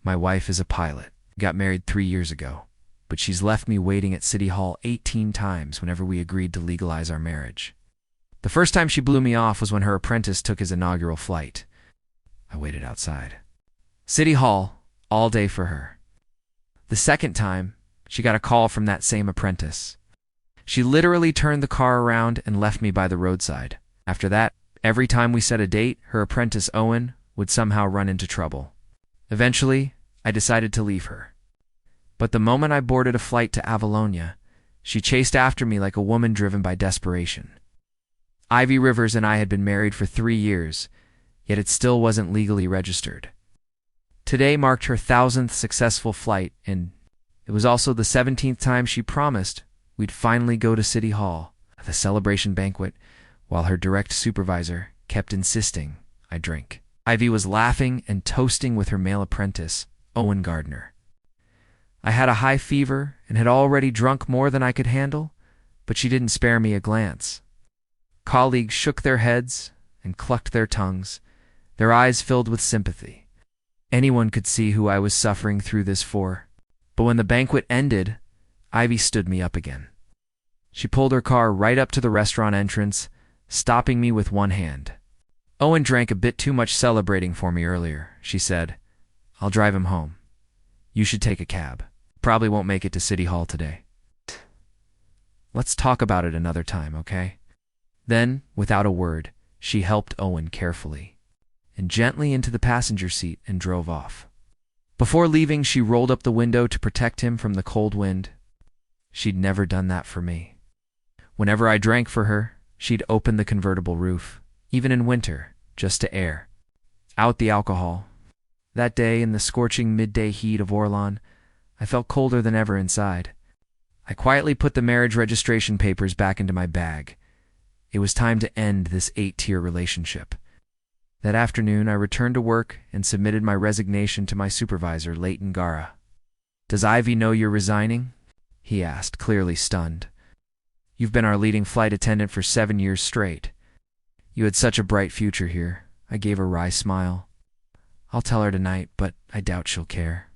My wife is a pilot. Got married 3 years ago, but she's left me waiting at City Hall 18 times whenever we agreed to legalize our marriage. The first time she blew me off was when her apprentice took his inaugural flight. I waited outside City Hall all day for her. The second time, she got a call from that same apprentice. She literally turned the car around and left me by the roadside. After that, every time we set a date, her apprentice Owen would somehow run into trouble. Eventually, I decided to leave her. But the moment I boarded a flight to Avalonia, she chased after me like a woman driven by desperation. Ivy Rivers and I had been married for 3 years, yet it still wasn't legally registered. Today marked her 1,000th successful flight, and it was also the 17th time she promised we'd finally go to City Hall, the celebration banquet, while her direct supervisor kept insisting I drink. Ivy was laughing and toasting with her male apprentice, Owen Gardner. I had a high fever and had already drunk more than I could handle, but she didn't spare me a glance. Colleagues shook their heads and clucked their tongues, their eyes filled with sympathy. Anyone could see who I was suffering through this for. But when the banquet ended, Ivy stood me up again. She pulled her car right up to the restaurant entrance, stopping me with one hand. Owen drank a bit too much celebrating for me earlier, she said. I'll drive him home. You should take a cab. Probably won't make it to City Hall today. Let's talk about it another time, okay? Then, without a word, she helped Owen carefully and gently into the passenger seat and drove off. Before leaving, she rolled up the window to protect him from the cold wind. She'd never done that for me. Whenever I drank for her, she'd open the convertible roof, even in winter, just to air out the alcohol. That day, in the scorching midday heat of Orlan, I felt colder than ever inside. I quietly put the marriage registration papers back into my bag. It was time to end this 8-tier relationship. That afternoon, I returned to work and submitted my resignation to my supervisor, Leighton Gara. Does Ivy know you're resigning? He asked, clearly stunned. You've been our leading flight attendant for 7 years straight. You had such a bright future here. I gave a wry smile. I'll tell her tonight, but I doubt she'll care.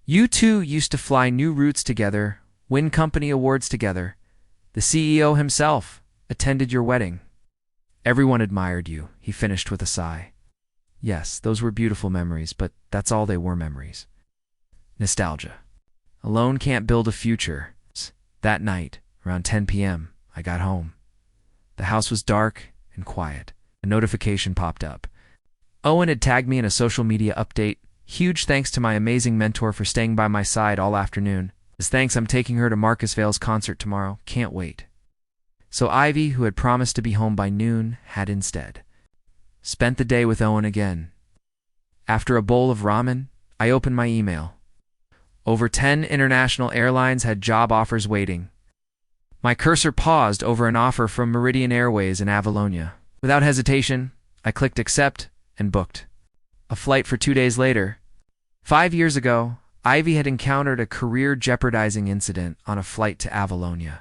You two used to fly new routes together, win company awards together. The CEO himself attended your wedding. Everyone admired you, he finished with a sigh. Yes, those were beautiful memories, but that's all they were, memories. Nostalgia. Alone can't build a future. That night, around 10 p.m., I got home. The house was dark and quiet. A notification popped up. Owen had tagged me in a social media update. Huge thanks to my amazing mentor for staying by my side all afternoon. As thanks, I'm taking her to Marcus Vale's concert tomorrow. Can't wait. So Ivy, who had promised to be home by noon, had instead spent the day with Owen again. After a bowl of ramen, I opened my email. Over 10 international airlines had job offers waiting. My cursor paused over an offer from Meridian Airways in Avalonia. Without hesitation, I clicked accept and booked a flight for 2 days later. 5 years ago, Ivy had encountered a career-jeopardizing incident on a flight to Avalonia.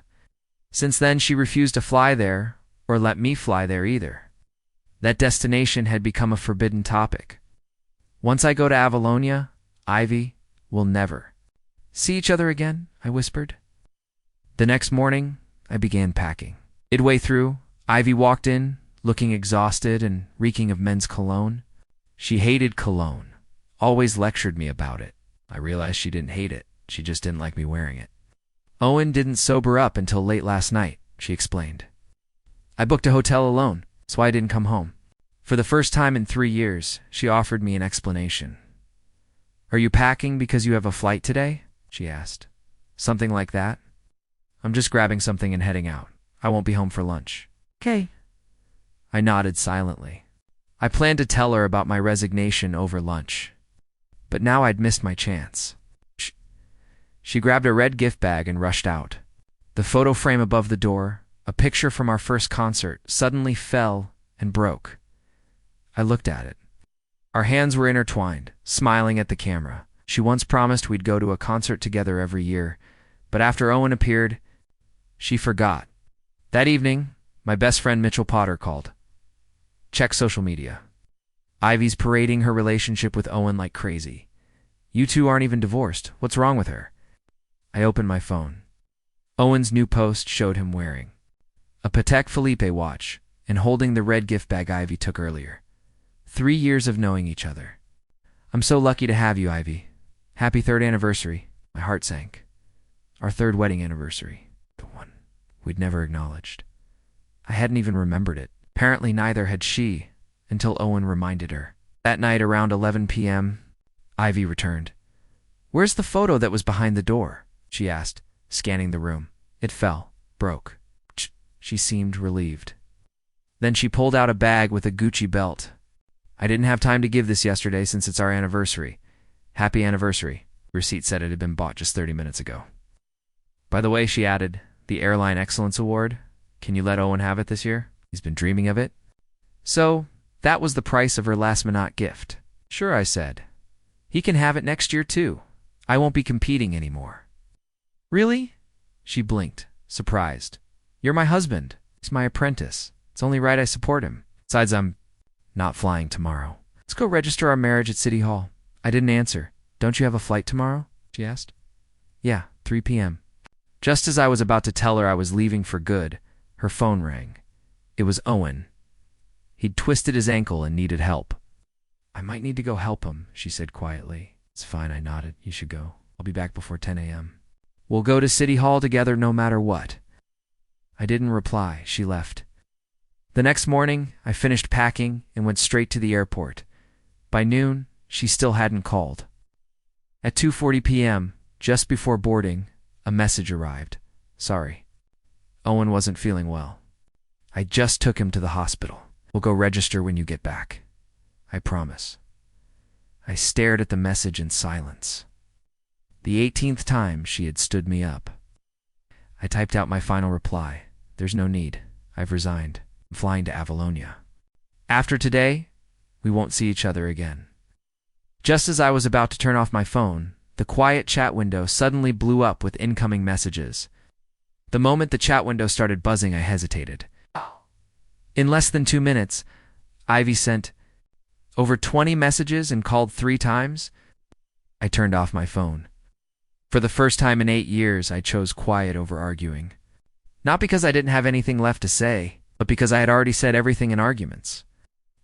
Since then, she refused to fly there, or let me fly there either. That destination had become a forbidden topic. Once I go to Avalonia, Ivy will never see each other again, I whispered. The next morning, I began packing. Midway through, Ivy walked in, looking exhausted and reeking of men's cologne. She hated cologne, always lectured me about it. I realized she didn't hate it, she just didn't like me wearing it. Owen didn't sober up until late last night, she explained. I booked a hotel alone, so I didn't come home. For the first time in 3 years, she offered me an explanation. Are you packing because you have a flight today? She asked. Something like that. I'm just grabbing something and heading out. I won't be home for lunch. Okay. I nodded silently. I planned to tell her about my resignation over lunch, but now I'd missed my chance. She grabbed a red gift bag and rushed out. The photo frame above the door, a picture from our first concert, suddenly fell and broke. I looked at it. Our hands were intertwined, smiling at the camera. She once promised we'd go to a concert together every year, but after Owen appeared, she forgot. That evening, my best friend Mitchell Potter called. Check social media. Ivy's parading her relationship with Owen like crazy. You two aren't even divorced. What's wrong with her? I opened my phone. Owen's new post showed him wearing a Patek Philippe watch and holding the red gift bag Ivy took earlier. 3 years of knowing each other. I'm so lucky to have you, Ivy. Happy 3rd anniversary. My heart sank. Our 3rd wedding anniversary. The one we'd never acknowledged. I hadn't even remembered it. Apparently neither had she, until Owen reminded her. That night around 11 p.m., Ivy returned. Where's the photo that was behind the door? She asked, scanning the room. It fell. Broke. She seemed relieved. Then she pulled out a bag with a Gucci belt. I didn't have time to give this yesterday since it's our anniversary. Happy anniversary. Receipt said it had been bought just 30 minutes ago. By the way, she added, the Airline Excellence Award. Can you let Owen have it this year? He's been dreaming of it. So, that was the price of her last-minute gift. Sure, I said. He can have it next year, too. I won't be competing anymore. Really? She blinked, surprised. You're my husband. He's my apprentice. It's only right I support him. Besides, I'm not flying tomorrow. Let's go register our marriage at City Hall. I didn't answer. Don't you have a flight tomorrow? She asked. Yeah, 3 p.m. Just as I was about to tell her I was leaving for good, her phone rang. It was Owen. He'd twisted his ankle and needed help. I might need to go help him, she said quietly. It's fine, I nodded. You should go. I'll be back before 10 a.m. We'll go to City Hall together no matter what. I didn't reply. She left. The next morning, I finished packing and went straight to the airport. By noon, she still hadn't called. At 2:40 p.m., just before boarding, a message arrived. Sorry. Owen wasn't feeling well. I just took him to the hospital. We'll go register when you get back. I promise. I stared at the message in silence. The 18th time she had stood me up. I typed out my final reply. There's no need. I've resigned. I'm flying to Avalonia. After today, we won't see each other again. Just as I was about to turn off my phone, the quiet chat window suddenly blew up with incoming messages. The moment the chat window started buzzing, I hesitated. In less than 2 minutes, Ivy sent over 20 messages and called 3 times. I turned off my phone. For the first time in 8 years, I chose quiet over arguing. Not because I didn't have anything left to say, but because I had already said everything in arguments,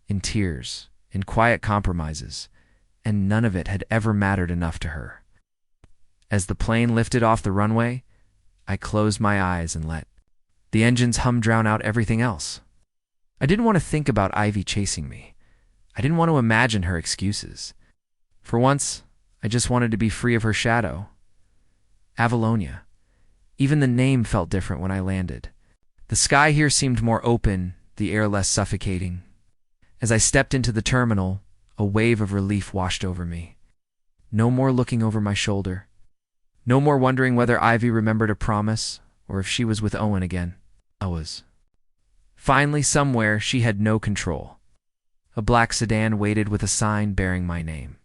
in tears, in quiet compromises, and none of it had ever mattered enough to her. As the plane lifted off the runway, I closed my eyes and let the engine's hum drown out everything else. I didn't want to think about Ivy chasing me. I didn't want to imagine her excuses. For once, I just wanted to be free of her shadow. Avalonia. Even the name felt different when I landed. The sky here seemed more open, the air less suffocating. As I stepped into the terminal, a wave of relief washed over me. No more looking over my shoulder. No more wondering whether Ivy remembered a promise or if she was with Owen again. I was. Finally, somewhere, she had no control. A black sedan waited with a sign bearing my name.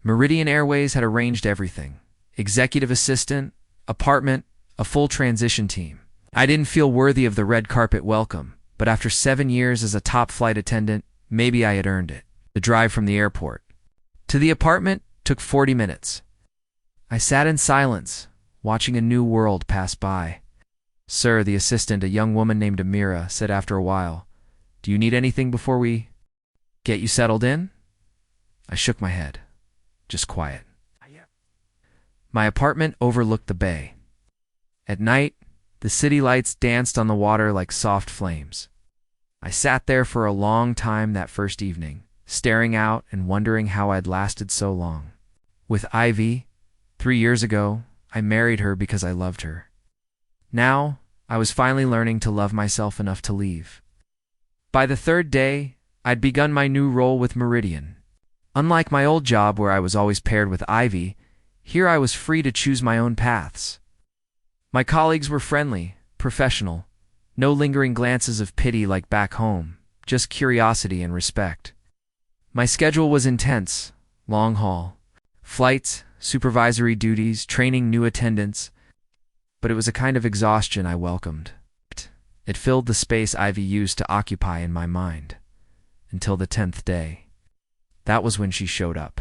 Meridian Airways had arranged everything. Executive assistant, apartment, a full transition team. I didn't feel worthy of the red carpet welcome, but after 7 years as a top flight attendant, maybe I had earned it. The drive from the airport to the apartment took 40 minutes. I sat in silence, watching a new world pass by. Sir, the assistant, a young woman named Amira, said after a while, "Do you need anything before we get you settled in?" I shook my head. Just quiet. My apartment overlooked the bay. At night, the city lights danced on the water like soft flames. I sat there for a long time that first evening, staring out and wondering how I'd lasted so long. With Ivy, 3 years ago, I married her because I loved her. Now, I was finally learning to love myself enough to leave. By the 3rd day, I'd begun my new role with Meridian. Unlike my old job where I was always paired with Ivy, here I was free to choose my own paths. My colleagues were friendly, professional, no lingering glances of pity like back home, just curiosity and respect. My schedule was intense, long haul, flights, supervisory duties, training new attendants, but it was a kind of exhaustion I welcomed. It filled the space Ivy used to occupy in my mind. Until the 10th day. That was when she showed up.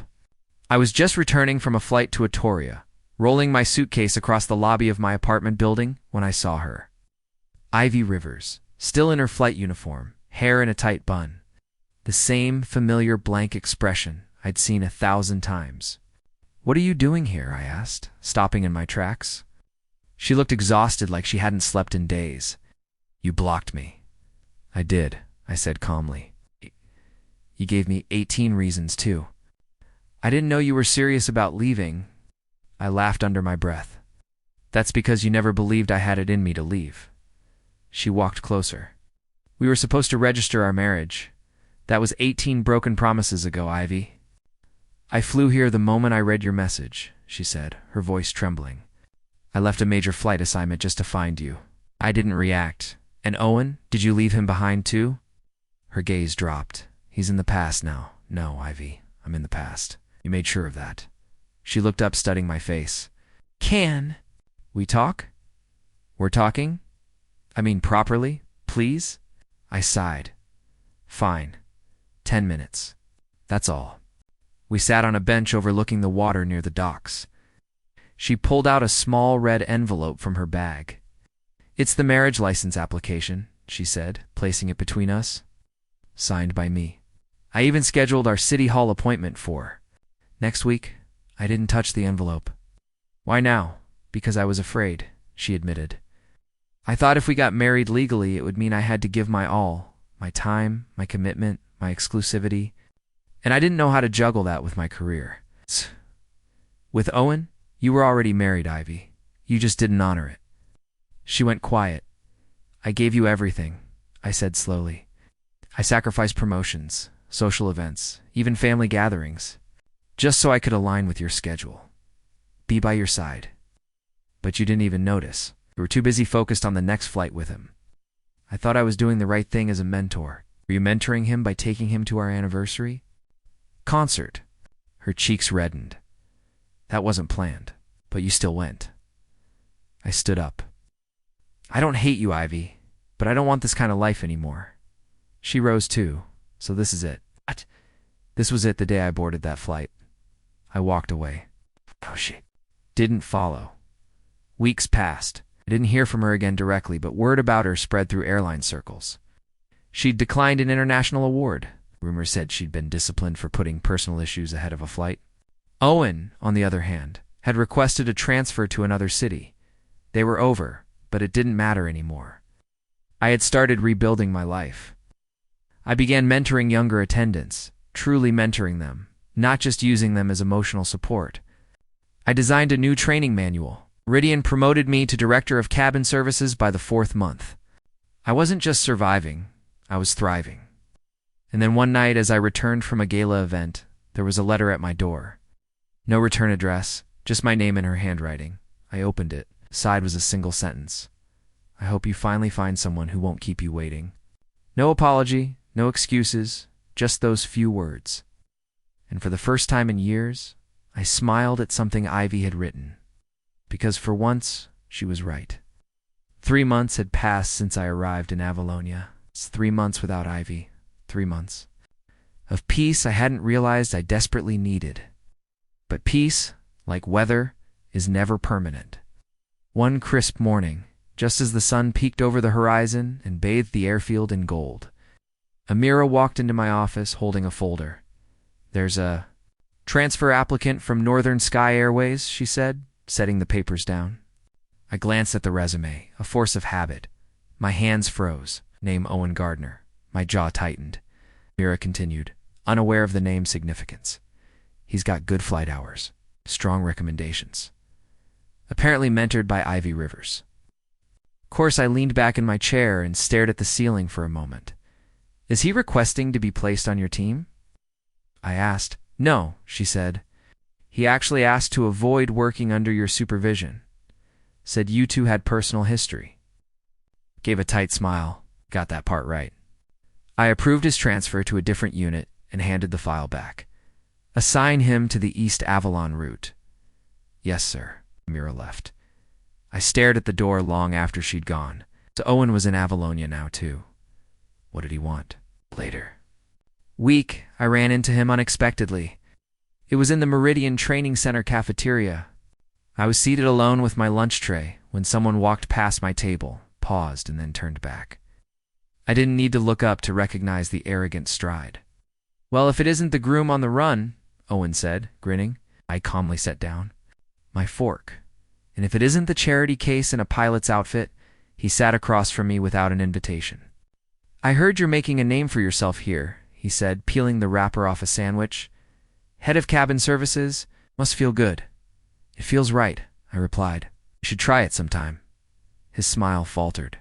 I was just returning from a flight to Atoria, rolling my suitcase across the lobby of my apartment building when I saw her. Ivy Rivers, still in her flight uniform, hair in a tight bun. The same familiar blank expression I'd seen 1,000 times. "What are you doing here?" I asked, stopping in my tracks. She looked exhausted, like she hadn't slept in days. "You blocked me." "I did," I said calmly. "You gave me 18 reasons, too." "I didn't know you were serious about leaving." I laughed under my breath. "That's because you never believed I had it in me to leave." She walked closer. "We were supposed to register our marriage. That was 18 broken promises ago, Ivy." "I flew here the moment I read your message," she said, her voice trembling. "I left a major flight assignment just to find you." I didn't react. "And Owen, did you leave him behind too?" Her gaze dropped. "He's in the past now." "No, Ivy, I'm in the past. You made sure of that." She looked up, studying my face. "Can we talk?" "We're talking? I mean properly, please?" I sighed. "Fine. 10 minutes. That's all." We sat on a bench overlooking the water near the docks. She pulled out a small red envelope from her bag. "It's the marriage license application," she said, placing it between us. "Signed by me. I even scheduled our City Hall appointment for next week." I didn't touch the envelope. "Why now?" "Because I was afraid," she admitted. "I thought if we got married legally, it would mean I had to give my all, my time, my commitment, my exclusivity. And I didn't know how to juggle that with my career." "With Owen, you were already married, Ivy. You just didn't honor it." She went quiet. "I gave you everything," I said slowly. "I sacrificed promotions, social events, even family gatherings, just so I could align with your schedule. Be by your side. But you didn't even notice. You were too busy focused on the next flight with him. I thought I was doing the right thing as a mentor. Were you mentoring him by taking him to our anniversary concert?" Her cheeks reddened. "That wasn't planned, but you still went." I stood up. "I don't hate you, Ivy, but I don't want this kind of life anymore." She rose too. "So this is it." "What?" "This was it the day I boarded that flight." I walked away. She didn't follow. Weeks passed. I didn't hear from her again directly, but word about her spread through airline circles. She'd declined an international award. Rumors said she'd been disciplined for putting personal issues ahead of a flight. Owen, on the other hand, had requested a transfer to another city. They were over, but it didn't matter anymore. I had started rebuilding my life. I began mentoring younger attendants, truly mentoring them, not just using them as emotional support. I designed a new training manual. Ridian promoted me to Director of Cabin Services by the 4th month. I wasn't just surviving, I was thriving. And then one night, as I returned from a gala event, there was a letter at my door. No return address, just my name in her handwriting. I opened it. The side was a single sentence. "I hope you finally find someone who won't keep you waiting." No apology, no excuses, just those few words. And for the first time in years, I smiled at something Ivy had written. Because for once, she was right. 3 months had passed since I arrived in Avalonia. It's 3 months without Ivy. 3 months of peace I hadn't realized I desperately needed. But peace, like weather, is never permanent. One crisp morning, just as the sun peeked over the horizon and bathed the airfield in gold, Amira walked into my office holding a folder. "There's a transfer applicant from Northern Sky Airways," she said, setting the papers down. I glanced at the resume, a force of habit. My hands froze. Name Owen Gardner. My jaw tightened. Mira continued, unaware of the name's significance. "He's got good flight hours. Strong recommendations." Apparently mentored by Ivy Rivers. Of course, I leaned back in my chair and stared at the ceiling for a moment. "Is he requesting to be placed on your team?" I asked. "No," she said. "He actually asked to avoid working under your supervision. Said you two had personal history." Gave a tight smile. Got that part right. I approved his transfer to a different unit and handed the file back. "Assign him to the East Avalon route." "Yes, sir." Mira left. I stared at the door long after she'd gone. So Owen was in Avalonia now, too. What did he want? Later. Weak, I ran into him unexpectedly. It was in the Meridian Training Center cafeteria. I was seated alone with my lunch tray when someone walked past my table, paused, and then turned back. I didn't need to look up to recognize the arrogant stride. "Well, if it isn't the groom on the run," Owen said, grinning. I calmly sat down. My fork. "And if it isn't the charity case in a pilot's outfit," he sat across from me without an invitation. "I heard you're making a name for yourself here," he said, peeling the wrapper off a sandwich. "Head of cabin services? Must feel good." "It feels right," I replied. "You should try it sometime." His smile faltered.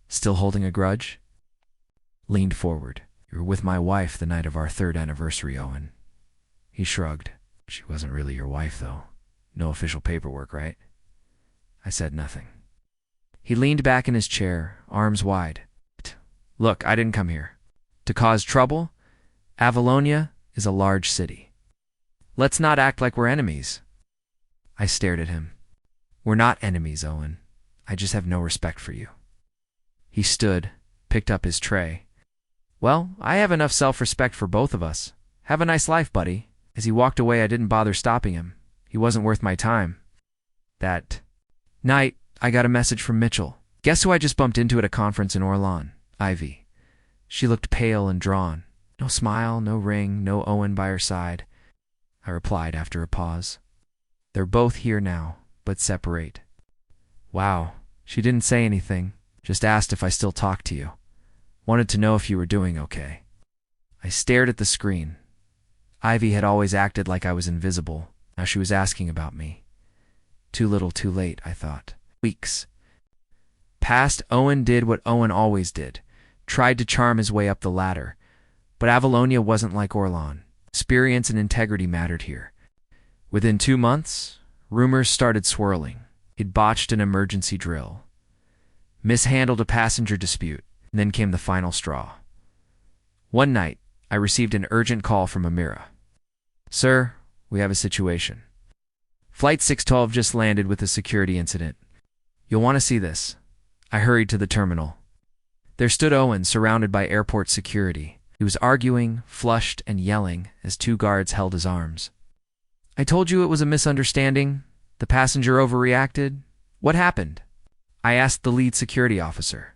"Still holding a grudge?" Leaned forward. "You were with my wife the night of our 3rd anniversary, Owen." He shrugged. "She wasn't really your wife, though. No official paperwork, right?" I said nothing. He leaned back in his chair, arms wide. "Look, I didn't come here to cause trouble. Avalonia is a large city. Let's not act like we're enemies." I stared at him. "We're not enemies, Owen. I just have no respect for you." He stood, picked up his tray. "Well, I have enough self-respect for both of us. Have a nice life, buddy." As he walked away, I didn't bother stopping him. He wasn't worth my time. That night, I got a message from Mitchell. Guess who I just bumped into at a conference in Orlan? Ivy. She looked pale and drawn. No smile, no ring, no Owen by her side. I replied after a pause. "They're both here now, but separate." "Wow." She didn't say anything, just asked if I still talked to you. Wanted to know if you were doing okay. I stared at the screen. Ivy had always acted like I was invisible. Now she was asking about me. Too little, too late, I thought. Weeks. Past, Owen did what Owen always did. Tried to charm his way up the ladder. But Avalonia wasn't like Orlan. Experience and integrity mattered here. Within 2 months, rumors started swirling. He'd botched an emergency drill. Mishandled a passenger dispute. And then came the final straw. One night, I received an urgent call from Amira. "Sir, we have a situation. Flight 612 just landed with a security incident. You'll want to see this." I hurried to the terminal. There stood Owen, surrounded by airport security. He was arguing, flushed, and yelling as 2 guards held his arms. "I told you it was a misunderstanding. The passenger overreacted. What happened?" I asked the lead security officer.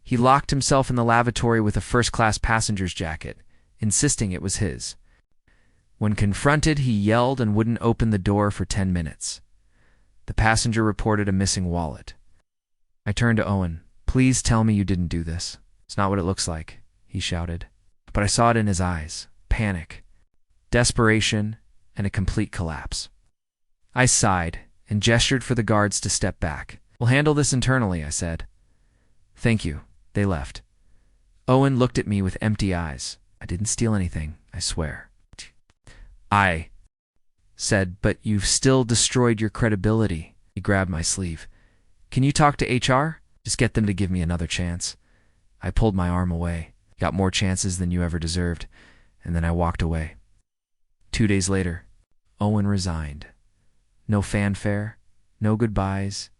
He locked himself in the lavatory with a first-class passenger's jacket, insisting it was his. When confronted, he yelled and wouldn't open the door for 10 minutes. The passenger reported a missing wallet. I turned to Owen. "Please tell me you didn't do this." "It's not what it looks like," he shouted. But I saw it in his eyes. Panic, desperation, and a complete collapse. I sighed and gestured for the guards to step back. "We'll handle this internally," I said. "Thank you." They left. Owen looked at me with empty eyes. "I didn't steal anything, I swear." I said, "But you've still destroyed your credibility." He grabbed my sleeve. "Can you talk to HR? Just get them to give me another chance." I pulled my arm away. "Got more chances than you ever deserved." And then I walked away. 2 days later, Owen resigned. No fanfare, no goodbyes,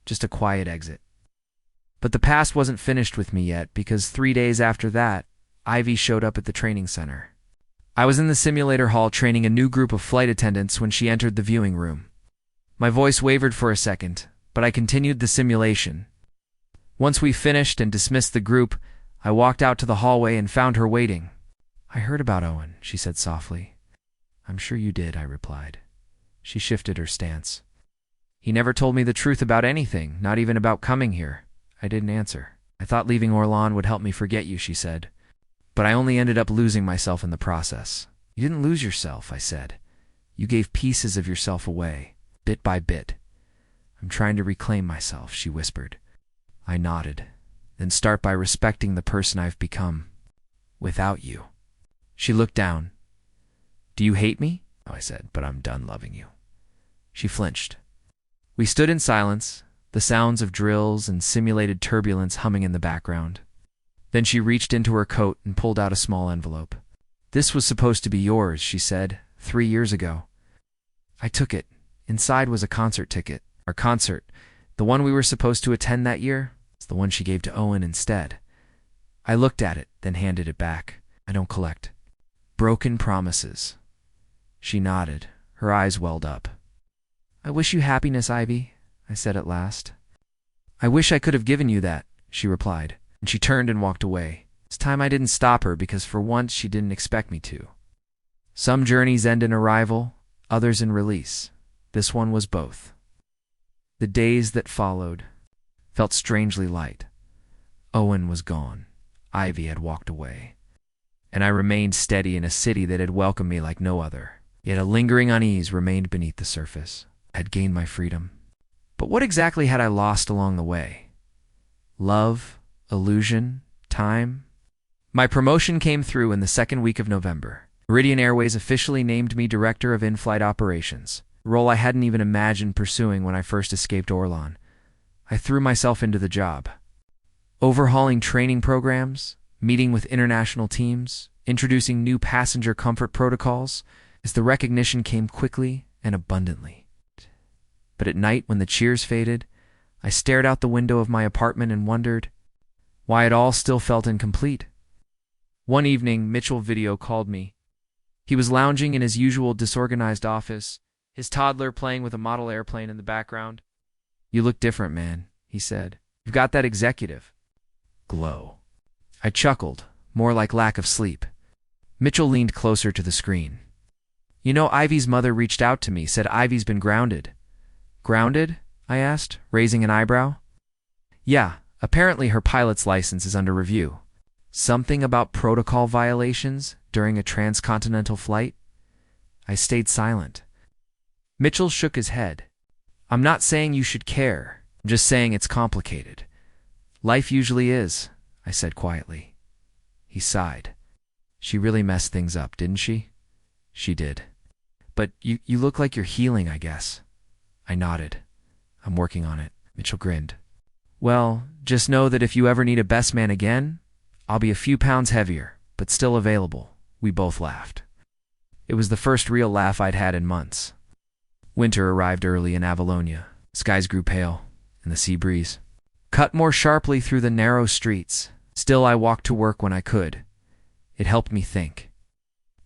just a quiet exit. But the past wasn't finished with me yet, because 3 days after that, Ivy showed up at the training center. I was in the simulator hall training a new group of flight attendants when she entered the viewing room. My voice wavered for a second, but I continued the simulation. Once we finished and dismissed the group, I walked out to the hallway and found her waiting. "I heard about Owen," she said softly. "I'm sure you did," I replied. She shifted her stance. "He never told me the truth about anything, not even about coming here." I didn't answer. "I thought leaving Orlan would help me forget you," she said. "But I only ended up losing myself in the process." "You didn't lose yourself," I said. "You gave pieces of yourself away, bit by bit." "I'm trying to reclaim myself," she whispered. I nodded. "Then start by respecting the person I've become. Without you." She looked down. "Do you hate me?" I said, "but I'm done loving you." She flinched. We stood in silence, the sounds of drills and simulated turbulence humming in the background. Then she reached into her coat and pulled out a small envelope. "This was supposed to be yours," she said, 3 years ago. I took it. Inside was a concert ticket. Our concert, the one we were supposed to attend that year, is the one she gave to Owen instead. I looked at it, then handed it back. I don't collect broken promises. She nodded. Her eyes welled up. "I wish you happiness, Ivy," I said at last. "I wish I could have given you that," she replied, and she turned and walked away. It's time I didn't stop her because for once she didn't expect me to. Some journeys end in arrival, others in release. This one was both. The days that followed felt strangely light. Owen was gone. Ivy had walked away. And I remained steady in a city that had welcomed me like no other. Yet a lingering unease remained beneath the surface. I had gained my freedom. But what exactly had I lost along the way? Love, illusion, time? My promotion came through in the second week of November. Meridian Airways officially named me Director of In-Flight Operations, a role I hadn't even imagined pursuing when I first escaped Orlan. I threw myself into the job. Overhauling training programs, meeting with international teams, introducing new passenger comfort protocols, as the recognition came quickly and abundantly. But at night, when the cheers faded, I stared out the window of my apartment and wondered why it all still felt incomplete. One evening, Mitchell video called me. He was lounging in his usual disorganized office, his toddler playing with a model airplane in the background. "You look different, man," he said. "You've got that executive glow." I chuckled, more like lack of sleep. Mitchell leaned closer to the screen. "You know, Ivy's mother reached out to me, said Ivy's been grounded." "Grounded?" I asked, raising an eyebrow. "Yeah, apparently her pilot's license is under review. Something about protocol violations during a transcontinental flight?" I stayed silent. Mitchell shook his head. "I'm not saying you should care. I'm just saying it's complicated. Life usually is," I said quietly. He sighed. "She really messed things up, didn't she?" "She did. But you look like you're healing, I guess." I nodded. "I'm working on it." Mitchell grinned. "Well, just know that if you ever need a best man again, I'll be a few pounds heavier, but still available." We both laughed. It was the first real laugh I'd had in months. Winter arrived early in Avalonia. Skies grew pale, and the sea breeze cut more sharply through the narrow streets. Still, I walked to work when I could. It helped me think.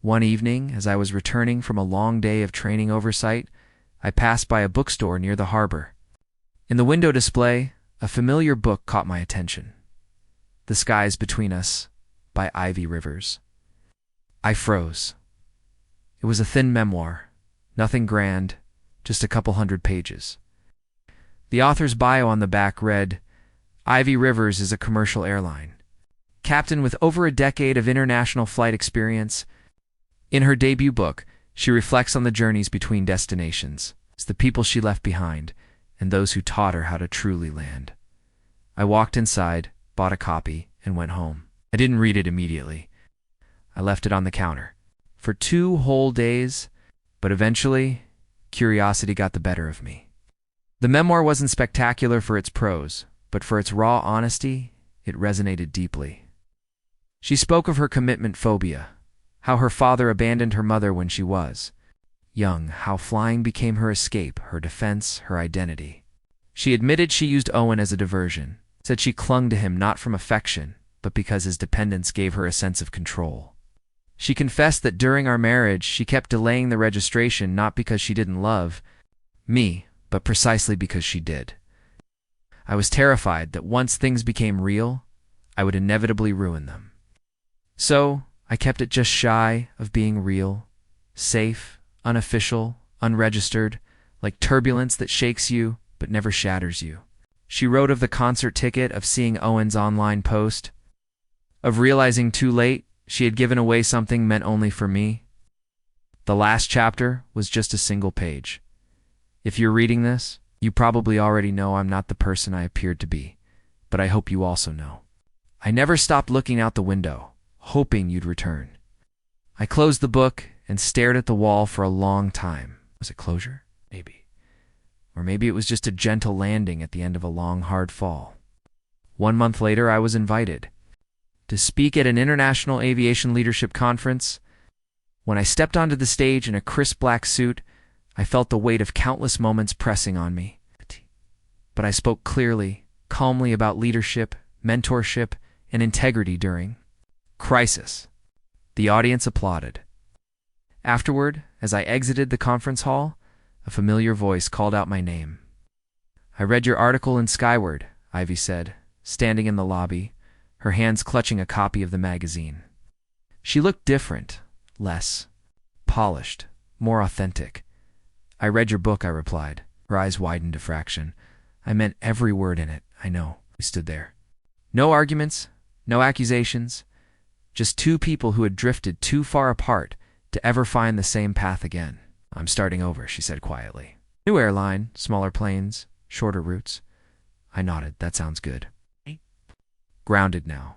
One evening, as I was returning from a long day of training oversight, I passed by a bookstore near the harbor. In the window display, a familiar book caught my attention. The Skies Between Us by Ivy Rivers. I froze. It was a thin memoir, nothing grand, just a couple hundred pages. The author's bio on the back read, "Ivy Rivers is a commercial airline captain with over a decade of international flight experience." In her debut book, she reflects on the journeys between destinations, the people she left behind, and those who taught her how to truly land. I walked inside, bought a copy, and went home. I didn't read it immediately. I left it on the counter for 2 whole days, but eventually, curiosity got the better of me. The memoir wasn't spectacular for its prose, but for its raw honesty, it resonated deeply. She spoke of her commitment phobia, how her father abandoned her mother when she was young, how flying became her escape, her defense, her identity. She admitted she used Owen as a diversion, said she clung to him not from affection, but because his dependence gave her a sense of control. She confessed that during our marriage, she kept delaying the registration not because she didn't love me, but precisely because she did. I was terrified that once things became real, I would inevitably ruin them. So, I kept it just shy of being real, safe, unofficial, unregistered, like turbulence that shakes you but never shatters you. She wrote of the concert ticket, of seeing Owen's online post, of realizing too late she had given away something meant only for me. The last chapter was just a single page. If you're reading this, you probably already know I'm not the person I appeared to be, but I hope you also know. I never stopped looking out the window, hoping you'd return. I closed the book and stared at the wall for a long time. Was it closure? Maybe. Or maybe it was just a gentle landing at the end of a long, hard fall. 1 month later, I was invited to speak at an international aviation leadership conference. When I stepped onto the stage in a crisp black suit, I felt the weight of countless moments pressing on me. But I spoke clearly, calmly about leadership, mentorship, and integrity during crisis. The audience applauded. Afterward, as I exited the conference hall, a familiar voice called out my name. "I read your article in Skyward," Ivy said, standing in the lobby, her hands clutching a copy of the magazine. She looked different, less polished, more authentic. "I read your book," I replied. Her eyes widened a fraction. "I meant every word in it, I know." We stood there. No arguments, no accusations, just two people who had drifted too far apart to ever find the same path again. "I'm starting over," she said quietly. "New airline, smaller planes, shorter routes." I nodded. "That sounds good." Grounded now.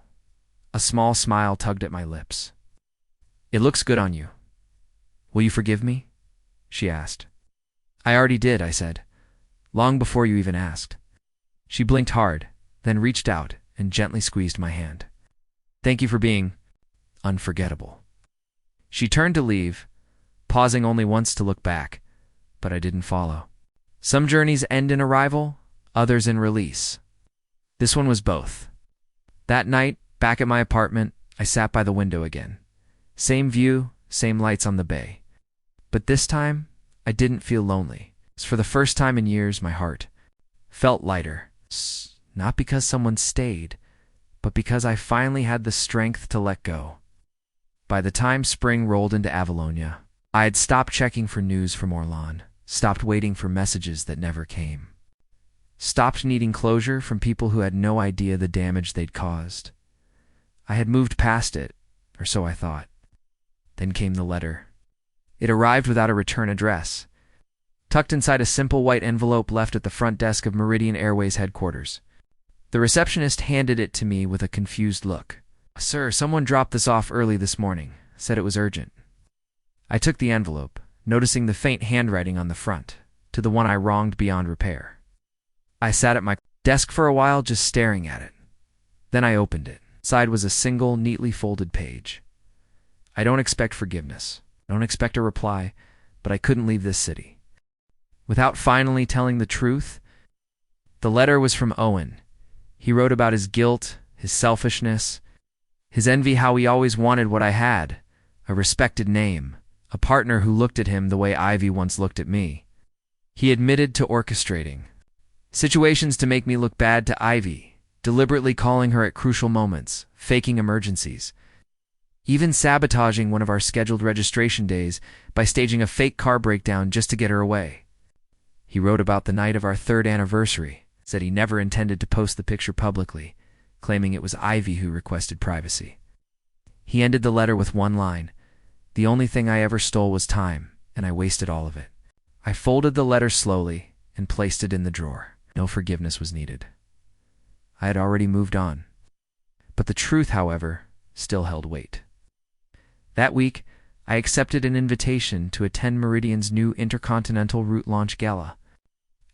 A small smile tugged at my lips. "It looks good on you. Will you forgive me?" she asked. "I already did," I said, "long before you even asked." She blinked hard, then reached out and gently squeezed my hand. "Thank you for being unforgettable." She turned to leave, pausing only once to look back, but I didn't follow. Some journeys end in arrival, others in release. This one was both. That night, back at my apartment, I sat by the window again. Same view, same lights on the bay. But this time, I didn't feel lonely. For the first time in years, my heart felt lighter. Not because someone stayed, but because I finally had the strength to let go. By the time spring rolled into Avalonia, I had stopped checking for news from Orlan, stopped waiting for messages that never came, stopped needing closure from people who had no idea the damage they'd caused. I had moved past it, or so I thought. Then came the letter. It arrived without a return address, tucked inside a simple white envelope left at the front desk of Meridian Airways headquarters. The receptionist handed it to me with a confused look. "Sir, someone dropped this off early this morning, said it was urgent." I took the envelope, noticing the faint handwriting on the front, to the one I wronged beyond repair. I sat at my desk for a while just staring at it. Then I opened it. Inside was a single, neatly folded page. "I don't expect forgiveness. I don't expect a reply, but I couldn't leave this city." Without finally telling the truth, the letter was from Owen. He wrote about his guilt, his selfishness, his envy, how he always wanted what I had, a respected name, a partner who looked at him the way Ivy once looked at me. He admitted to orchestrating situations to make me look bad to Ivy, deliberately calling her at crucial moments, faking emergencies, even sabotaging one of our scheduled registration days by staging a fake car breakdown just to get her away. He wrote about the night of our 3rd anniversary, said he never intended to post the picture publicly, claiming it was Ivy who requested privacy. He ended the letter with one line: "The only thing I ever stole was time, and I wasted all of it." I folded the letter slowly and placed it in the drawer. No forgiveness was needed. I had already moved on. But the truth, however, still held weight. That week, I accepted an invitation to attend Meridian's new intercontinental route launch gala.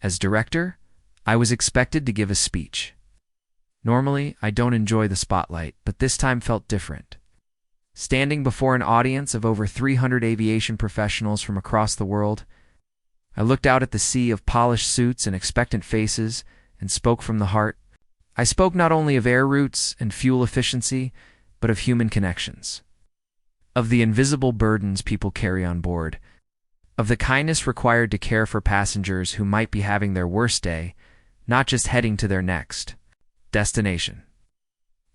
As director, I was expected to give a speech. Normally, I don't enjoy the spotlight, but this time felt different. Standing before an audience of over 300 aviation professionals from across the world, I looked out at the sea of polished suits and expectant faces and spoke from the heart. I spoke not only of air routes and fuel efficiency, but of human connections, of the invisible burdens people carry on board, of the kindness required to care for passengers who might be having their worst day, not just heading to their next destination.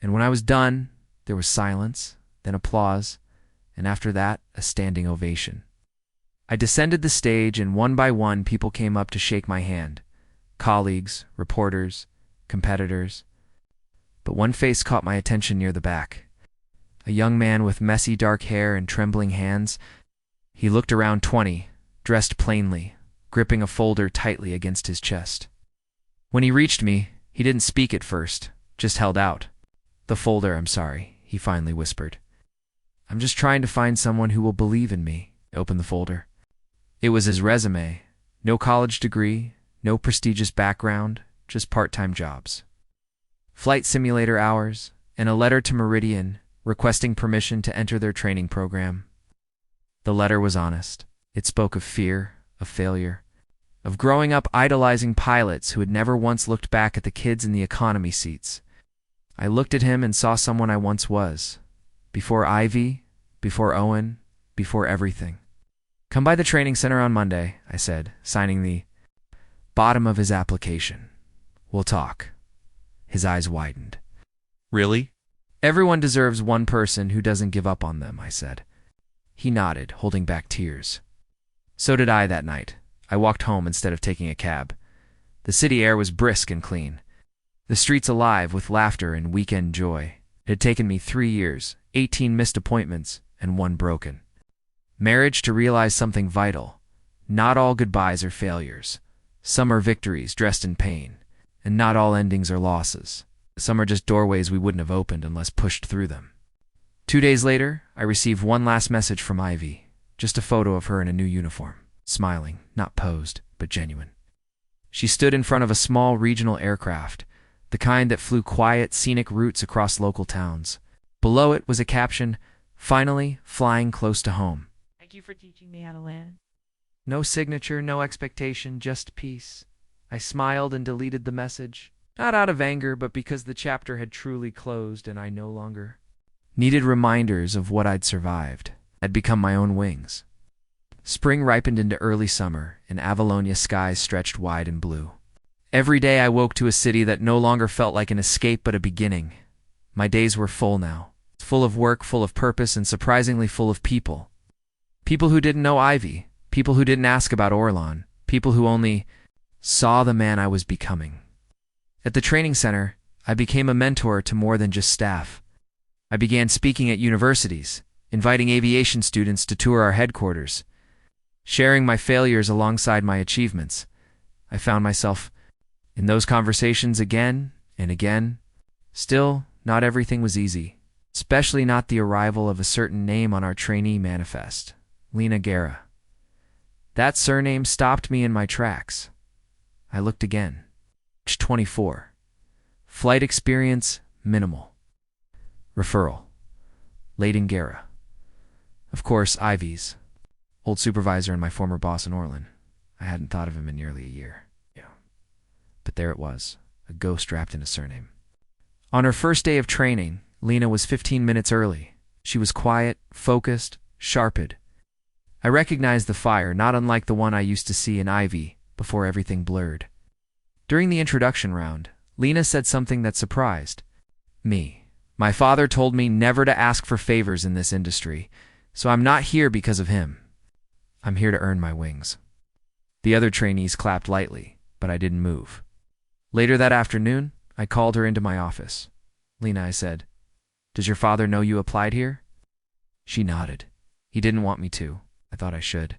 And when I was done, there was silence, then applause, and after that, a standing ovation. I descended the stage, and one by one, people came up to shake my hand. Colleagues, reporters, competitors. But one face caught my attention near the back. A young man with messy dark hair and trembling hands. He looked around 20, dressed plainly, gripping a folder tightly against his chest. When he reached me, he didn't speak at first, just held out. "The folder, I'm sorry," he finally whispered. "I'm just trying to find someone who will believe in me." I opened the folder. It was his resume. No college degree, no prestigious background, just part-time jobs. Flight simulator hours, and a letter to Meridian requesting permission to enter their training program. The letter was honest. It spoke of fear, of failure, of growing up idolizing pilots who had never once looked back at the kids in the economy seats. I looked at him and saw someone I once was. Before Ivy, before Owen, before everything. Come by the training center on Monday, I said, signing the bottom of his application. We'll talk. His eyes widened. Really? Everyone deserves one person who doesn't give up on them, I said. He nodded, holding back tears. So did I that night. I walked home instead of taking a cab. The city air was brisk and clean. The streets alive with laughter and weekend joy. It had taken me 3 years, 18 missed appointments, and 1 broken marriage to realize something vital. Not all goodbyes are failures. Some are victories dressed in pain, and not all endings are losses. Some are just doorways we wouldn't have opened unless pushed through them. 2 days later, I received one last message from Ivy, just a photo of her in a new uniform, smiling, not posed, but genuine. She stood in front of a small regional aircraft, the kind that flew quiet, scenic routes across local towns. Below it was a caption, "Finally, flying close to home." Thank you for teaching me how to land. No signature, no expectation, just peace. I smiled and deleted the message, not out of anger, but because the chapter had truly closed and I no longer needed reminders of what I'd survived. I'd become my own wings. Spring ripened into early summer, and Avalonia skies stretched wide and blue. Every day I woke to a city that no longer felt like an escape but a beginning. My days were full now, full of work, full of purpose, and surprisingly full of people. People who didn't know Ivy, people who didn't ask about Orlan, people who only saw the man I was becoming. At the training center, I became a mentor to more than just staff. I began speaking at universities, inviting aviation students to tour our headquarters, sharing my failures alongside my achievements. I found myself in those conversations again and again. Still, not everything was easy, especially not the arrival of a certain name on our trainee manifest, Lena Guerra. That surname stopped me in my tracks. I looked again. Age 24. Flight experience, minimal. Referral. Lena Guerra. Of course, Ivy's old supervisor and my former boss in Orlan. I hadn't thought of him in nearly a year. But there it was, a ghost wrapped in a surname. On her first day of training, Lena was 15 minutes early. She was quiet, focused, sharpened. I recognized the fire, not unlike the one I used to see in Ivy before everything blurred. During the introduction round, Lena said something that surprised me. My father told me never to ask for favors in this industry, so I'm not here because of him. I'm here to earn my wings. The other trainees clapped lightly, but I didn't move. Later that afternoon, I called her into my office. "Lena," I said, "does your father know you applied here?" She nodded. "He didn't want me to. I thought I should.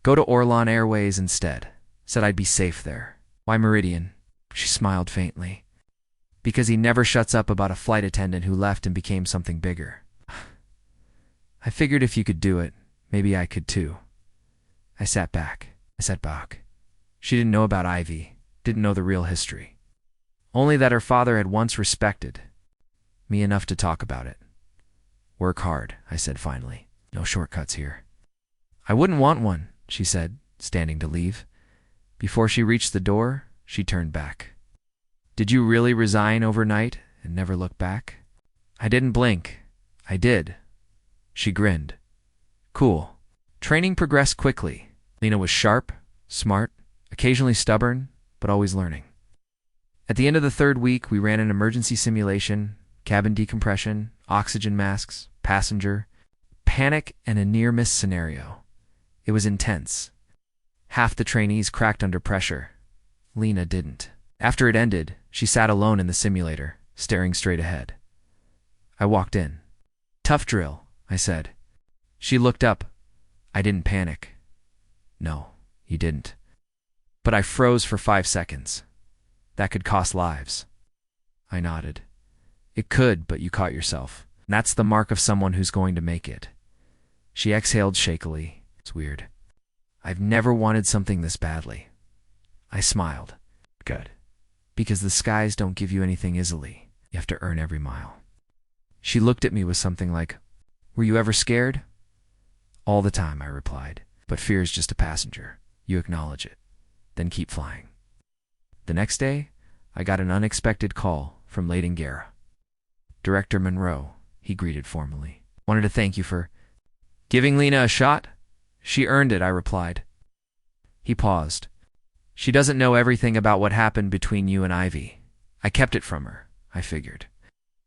Go to Orlan Airways instead. Said I'd be safe there." "Why Meridian?" She smiled faintly. "Because he never shuts up about a flight attendant who left and became something bigger. I figured if you could do it, maybe I could too." I sat back. She didn't know about Ivy, didn't know the real history. Only that her father had once respected me enough to talk about it. "Work hard," I said finally. "No shortcuts here." "I wouldn't want one," she said, standing to leave. Before she reached the door, she turned back. "Did you really resign overnight and never look back?" I didn't blink. "I did." She grinned. "Cool." Training progressed quickly. Lena was sharp, smart, occasionally stubborn, but always learning. At the end of the 3rd week, we ran an emergency simulation, cabin decompression, oxygen masks, passenger, panic, and a near-miss scenario. It was intense. Half the trainees cracked under pressure. Lena didn't. After it ended, she sat alone in the simulator, staring straight ahead. I walked in. "Tough drill," I said. She looked up. I didn't panic. "No, you didn't." But I froze for 5 seconds. "That could cost lives." I nodded. "It could, but you caught yourself. That's the mark of someone who's going to make it." She exhaled shakily. "It's weird. I've never wanted something this badly." I smiled. "Good. Because the skies don't give you anything easily. You have to earn every mile." She looked at me with something like, "Were you ever scared?" "All the time," I replied. "But fear is just a passenger. You acknowledge it. Then keep flying." The next day, I got an unexpected call from Lena Guerra. "Director Monroe," he greeted formally. "Wanted to thank you for giving Lena a shot. She earned it, I replied. He paused. She doesn't know everything about what happened between you and Ivy. I kept it from her, I figured.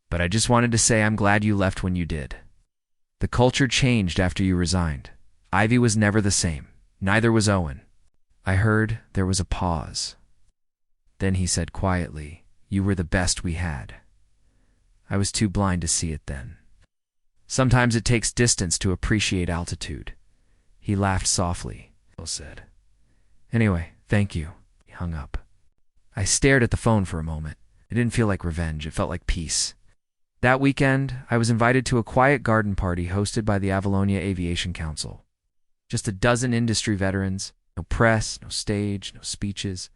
But I just wanted to say I'm glad you left when you did. The culture changed after you resigned. Ivy was never the same. Neither was Owen. I heard there was a pause. Then he said quietly, "You were the best we had." I was too blind to see it then. Sometimes it takes distance to appreciate altitude. He laughed softly. Bill said, "Anyway, thank you." He hung up. I stared at the phone for a moment. It didn't feel like revenge. It felt like peace. That weekend, I was invited to a quiet garden party hosted by the Avalonia Aviation Council. Just a dozen industry veterans, no press, no stage, no speeches.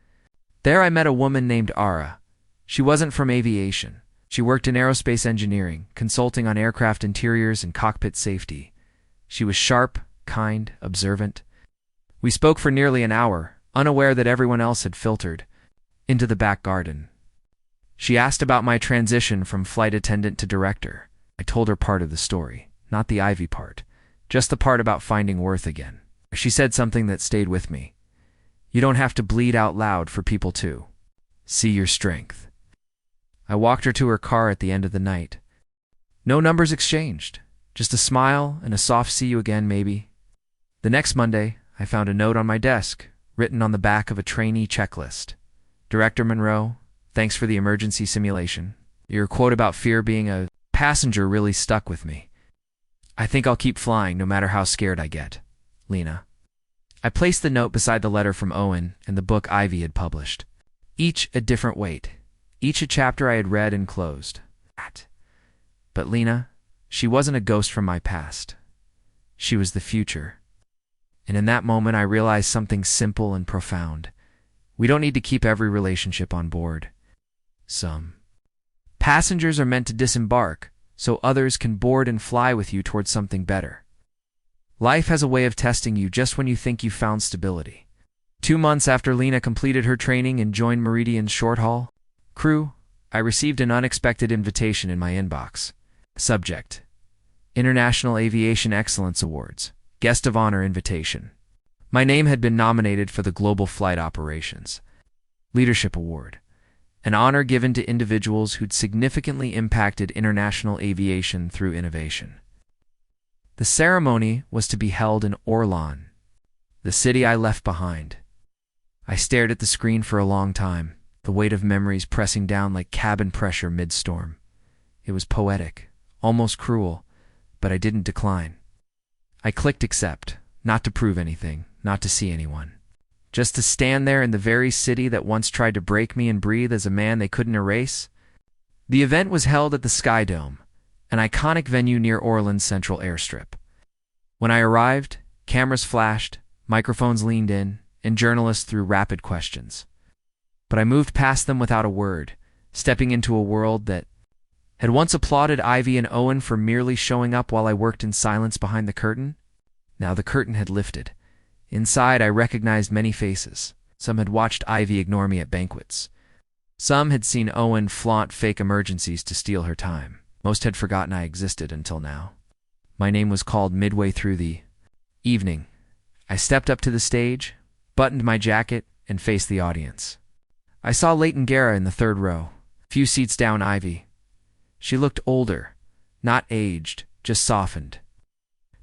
There I met a woman named Ara. She wasn't from aviation. She worked in aerospace engineering, consulting on aircraft interiors and cockpit safety. She was sharp, kind, observant. We spoke for nearly an hour, unaware that everyone else had filtered into the back garden. She asked about my transition from flight attendant to director. I told her part of the story, not the Ivy part, just the part about finding worth again. She said something that stayed with me. You don't have to bleed out loud for people to see your strength. I walked her to her car at the end of the night. No numbers exchanged, just a smile and a soft "see you again, maybe." The next Monday, I found a note on my desk, written on the back of a trainee checklist. "Director Monroe, thanks for the emergency simulation. Your quote about fear being a passenger really stuck with me. I think I'll keep flying no matter how scared I get. Lena." I placed the note beside the letter from Owen and the book Ivy had published. Each a different weight. Each a chapter I had read and closed. But Lena, she wasn't a ghost from my past. She was the future. And in that moment I realized something simple and profound. We don't need to keep every relationship on board. Some passengers are meant to disembark, so others can board and fly with you towards something better. Life has a way of testing you just when you think you've found stability. 2 months after Lena completed her training and joined Meridian's short haul crew, I received an unexpected invitation in my inbox. Subject: International Aviation Excellence Awards. Guest of Honor invitation. My name had been nominated for the Global Flight Operations Leadership Award, an honor given to individuals who'd significantly impacted international aviation through innovation. The ceremony was to be held in Orlan, the city I left behind. I stared at the screen for a long time, the weight of memories pressing down like cabin pressure mid-storm. It was poetic, almost cruel, but I didn't decline. I clicked accept, not to prove anything, not to see anyone. Just to stand there in the very city that once tried to break me and breathe as a man they couldn't erase. The event was held at the Sky Dome, an iconic venue near Orland's Central Airstrip. When I arrived, cameras flashed, microphones leaned in, and journalists threw rapid questions. But I moved past them without a word, stepping into a world that had once applauded Ivy and Owen for merely showing up while I worked in silence behind the curtain. Now the curtain had lifted. Inside, I recognized many faces. Some had watched Ivy ignore me at banquets. Some had seen Owen flaunt fake emergencies to steal her time. Most had forgotten I existed until now. My name was called midway through the evening. I stepped up to the stage, buttoned my jacket, and faced the audience. I saw Leighton Guerra in the third row, a few seats down Ivy. She looked older, not aged, just softened.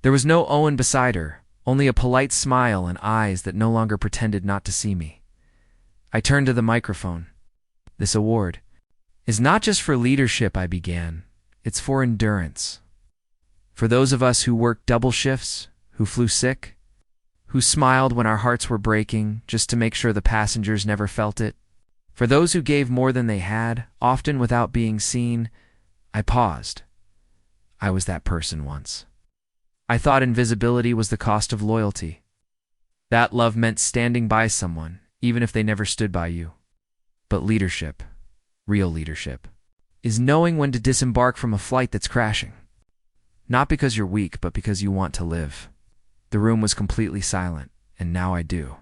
There was no Owen beside her, only a polite smile and eyes that no longer pretended not to see me. I turned to the microphone. "This award is not just for leadership," I began. "It's for endurance. For those of us who worked double shifts, who flew sick, who smiled when our hearts were breaking just to make sure the passengers never felt it. For those who gave more than they had, often without being seen." I paused. I was that person once. I thought invisibility was the cost of loyalty. That love meant standing by someone, even if they never stood by you. But leadership, real leadership, is knowing when to disembark from a flight that's crashing. Not because you're weak, but because you want to live. The room was completely silent, and now I do.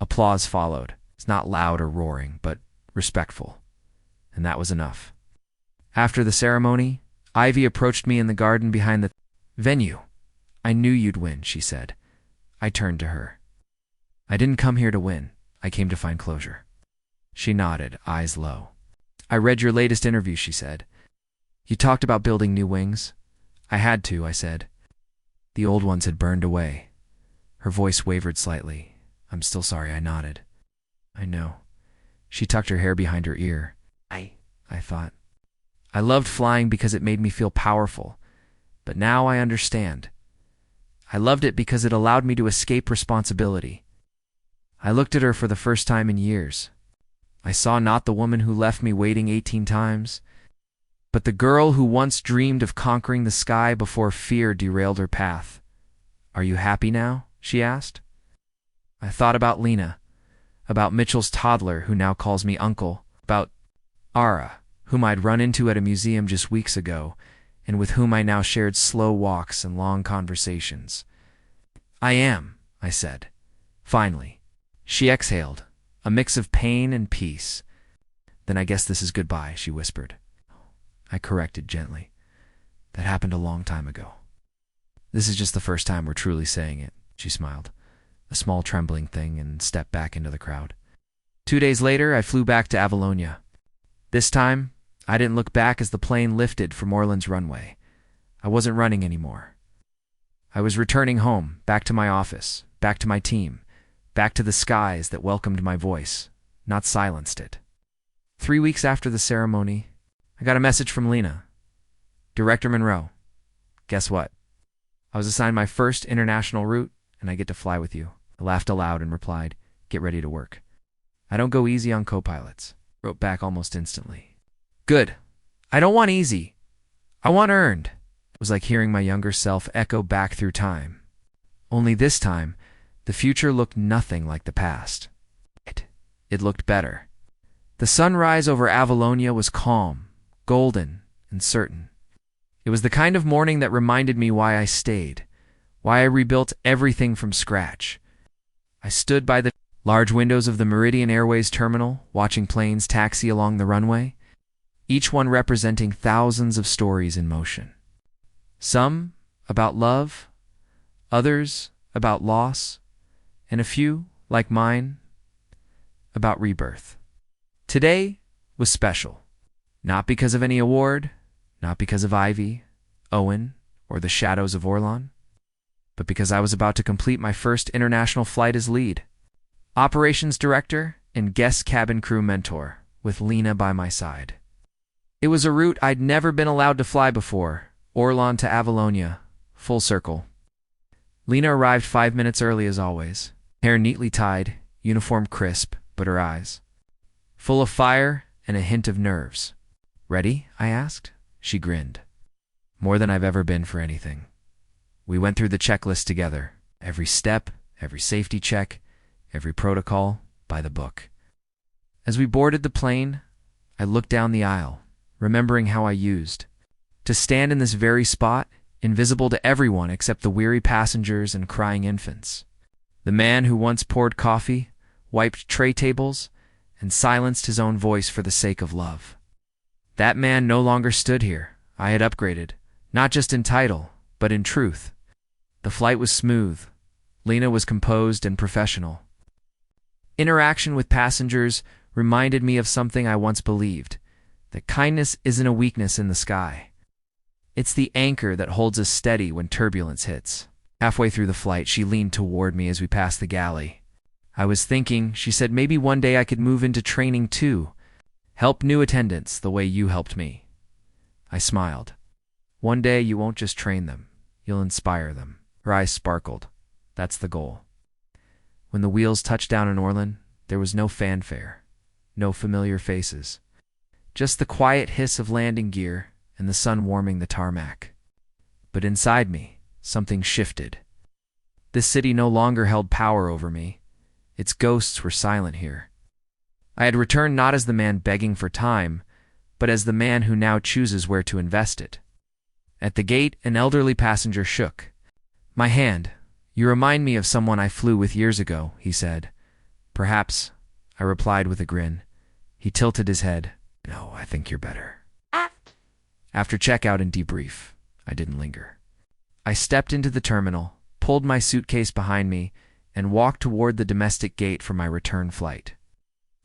Applause followed. It's not loud or roaring, but respectful. And that was enough. After the ceremony, Ivy approached me in the garden behind the venue. "I knew you'd win," she said. I turned to her. I didn't come here to win. I came to find closure. She nodded, eyes low. I read your latest interview, she said. You talked about building new wings. I had to, I said. The old ones had burned away. Her voice wavered slightly. I'm still sorry, I nodded. I know. She tucked her hair behind her ear. I thought. I loved flying because it made me feel powerful, but now I understand. I loved it because it allowed me to escape responsibility. I looked at her for the first time in years. I saw not the woman who left me waiting 18 times, but the girl who once dreamed of conquering the sky before fear derailed her path. Are you happy now? She asked. I thought about Lena, about Mitchell's toddler who now calls me uncle, about Ara, whom I'd run into at a museum just weeks ago, and with whom I now shared slow walks and long conversations. I am, I said. Finally. She exhaled, a mix of pain and peace. Then I guess this is goodbye, she whispered. I corrected gently. That happened a long time ago. This is just the first time we're truly saying it, she smiled, a small trembling thing, and stepped back into the crowd. 2 days later, I flew back to Avalonia. This time, I didn't look back as the plane lifted from Orland's runway. I wasn't running anymore. I was returning home, back to my office, back to my team, back to the skies that welcomed my voice, not silenced it. 3 weeks after the ceremony, I got a message from Lena. Director Monroe, guess what? I was assigned my first international route, and I get to fly with you. I laughed aloud and replied, get ready to work. I don't go easy on co-pilots, wrote back almost instantly. Good. I don't want easy. I want earned. It was like hearing my younger self echo back through time. Only this time, the future looked nothing like the past. It looked better. The sunrise over Avalonia was calm, golden, and certain. It was the kind of morning that reminded me why I stayed, why I rebuilt everything from scratch. I stood by the large windows of the Meridian Airways terminal, watching planes taxi along the runway, each one representing thousands of stories in motion. Some about love, others about loss, and a few, like mine, about rebirth. Today was special, not because of any award, not because of Ivy, Owen, or the shadows of Orlan, but because I was about to complete my first international flight as lead, operations director, and guest cabin crew mentor, with Lena by my side. It was a route I'd never been allowed to fly before, Orlan to Avalonia, full circle. Lena arrived 5 minutes early as always, hair neatly tied, uniform crisp, but her eyes full of fire and a hint of nerves. Ready? I asked. She grinned. More than I've ever been for anything. We went through the checklist together, every step, every safety check, every protocol, by the book. As we boarded the plane, I looked down the aisle, remembering how I used to stand in this very spot, invisible to everyone except the weary passengers and crying infants. The man who once poured coffee, wiped tray tables, and silenced his own voice for the sake of love. That man no longer stood here. I had upgraded, not just in title, but in truth. The flight was smooth. Lena was composed and professional. Interaction with passengers reminded me of something I once believed, that kindness isn't a weakness in the sky. It's the anchor that holds us steady when turbulence hits. Halfway through the flight, she leaned toward me as we passed the galley. I was thinking, she said, maybe one day I could move into training too. Help new attendants the way you helped me. I smiled. One day you won't just train them, you'll inspire them. Her eyes sparkled. That's the goal. When the wheels touched down in Orlan, there was no fanfare, no familiar faces, just the quiet hiss of landing gear and the sun warming the tarmac. But inside me, something shifted. This city no longer held power over me. Its ghosts were silent here. I had returned not as the man begging for time, but as the man who now chooses where to invest it. At the gate, an elderly passenger shook. My hand. You remind me of someone I flew with years ago, he said. Perhaps, I replied with a grin. He tilted his head. No, I think you're better. After checkout and debrief, I didn't linger. I stepped into the terminal, pulled my suitcase behind me, and walked toward the domestic gate for my return flight.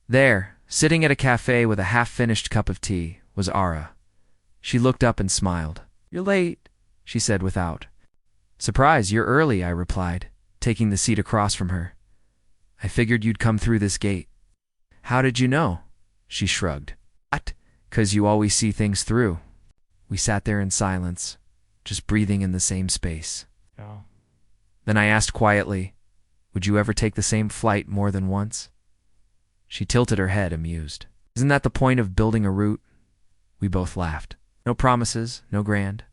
There, sitting at a cafe with a half-finished cup of tea, was Ara. She looked up and smiled. "You're late," she said without. "Surprise, you're early," I replied, taking the seat across from her. "I figured you'd come through this gate." "How did you know?" She shrugged. "What? 'Cause you always see things through." We sat there in silence, just breathing in the same space. Yeah. Then I asked quietly, "Would you ever take the same flight more than once?" She tilted her head, amused. "Isn't that the point of building a route?" We both laughed. No promises, no grand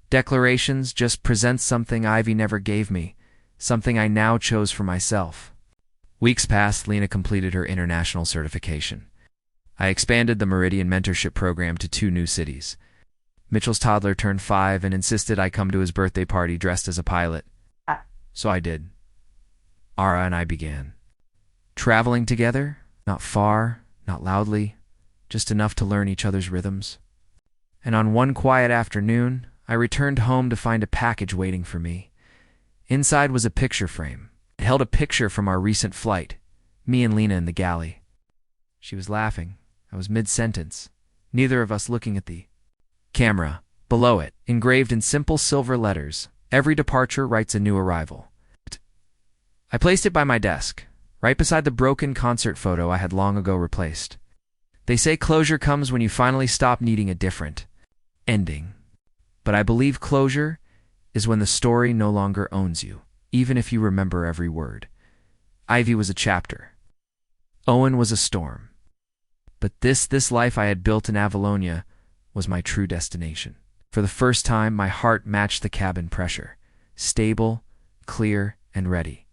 declarations, just present something Ivy never gave me, something I now chose for myself. Weeks passed. Lena completed her international certification. I expanded the Meridian Mentorship Program to 2 new cities. Mitchell's toddler turned 5 and insisted I come to his birthday party dressed as a pilot. So I did. Ara and I began traveling together, not far, not loudly, just enough to learn each other's rhythms. And on one quiet afternoon, I returned home to find a package waiting for me. Inside was a picture frame. It held a picture from our recent flight, me and Lena in the galley. She was laughing. I was mid-sentence, neither of us looking at the camera. Below it, engraved in simple silver letters, "Every departure writes a new arrival." I placed it by my desk, right beside the broken concert photo I had long ago replaced. They say closure comes when you finally stop needing a different ending. But I believe closure is when the story no longer owns you, even if you remember every word. Ivy was a chapter. Owen was a storm. But this life I had built in Avalonia was my true destination. For the first time, my heart matched the cabin pressure, stable, clear, and ready.